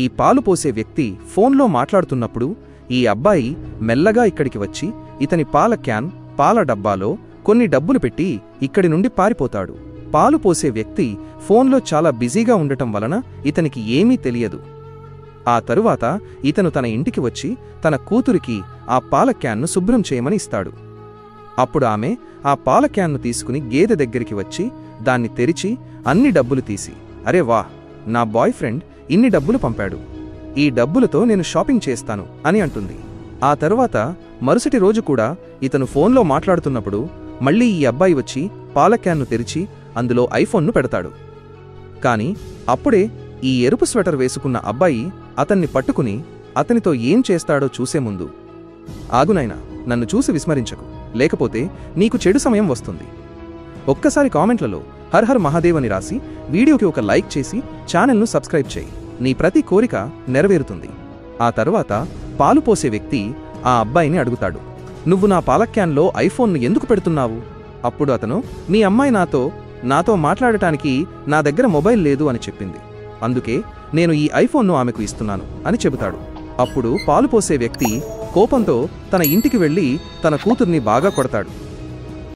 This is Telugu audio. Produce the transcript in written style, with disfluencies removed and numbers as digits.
ఈ పాలు పోసే వ్యక్తి ఫోన్లో మాట్లాడుతున్నప్పుడు ఈ అబ్బాయి మెల్లగా ఇక్కడికి వచ్చి ఇతని పాల క్యాన్, పాల డబ్బాలో కొన్ని డబ్బులు పెట్టి ఇక్కడి నుండి పారిపోతాడు. పాలు పోసే వ్యక్తి ఫోన్లో చాలా బిజీగా ఉండటం వలన ఇతనికి ఏమీ తెలియదు. ఆ తరువాత ఇతను తన ఇంటికి వచ్చి తన కూతురికి ఆ పాల క్యాన్ను శుభ్రం చేయమని ఇస్తాడు. అప్పుడు ఆమె ఆ పాల క్యాన్ను తీసుకుని గేదె దగ్గరికి వచ్చి దాన్ని తెరిచి అన్ని డబ్బులు తీసి, అరే వాహ్, నా బాయ్ ఫ్రెండ్ ఇన్ని డబ్బులు పంపాడు, ఈ డబ్బులతో నేను షాపింగ్ చేస్తాను అని అంటుంది. ఆ తరువాత మరుసటి రోజు కూడా ఇతను ఫోన్లో మాట్లాడుతున్నప్పుడు మళ్ళీ ఈ అబ్బాయి వచ్చి పాల క్యాన్ను తెరిచి అందులో ఐఫోన్ను పెడతాడు. కాని అప్పుడే ఈ ఎరుపు స్వెటర్ వేసుకున్న అబ్బాయి అతన్ని పట్టుకుని అతనితో ఏం చేస్తాడో చూసే ముందు, ఆగునైనా, నన్ను చూసి విస్మరించకు, లేకపోతే నీకు చెడు సమయం వస్తుంది. ఒక్కసారి కామెంట్లలో హర్ హర్ మహాదేవ్ అని రాసి వీడియోకి ఒక లైక్ చేసి ఛానల్ను సబ్స్క్రైబ్ చేయి. నీ ప్రతి కోరిక నెరవేరుతుంది. ఆ తరువాత పాలు పోసే వ్యక్తి ఆ అబ్బాయిని అడుగుతాడు, నువ్వు నా పాల క్యాన్లో ఐఫోన్ను ఎందుకు పెడుతున్నావు? అప్పుడు అతను, మీ అమ్మాయి నాతో మాట్లాడటానికి నా దగ్గర మొబైల్ లేదు అని చెప్పింది, అందుకే నేను ఈ ఐఫోన్ను ఆమెకు ఇస్తున్నాను అని చెబుతాడు. అప్పుడు పాలు పోసే వ్యక్తి కోపంతో తన ఇంటికి వెళ్లి తన కూతుర్ని బాగా కొడతాడు.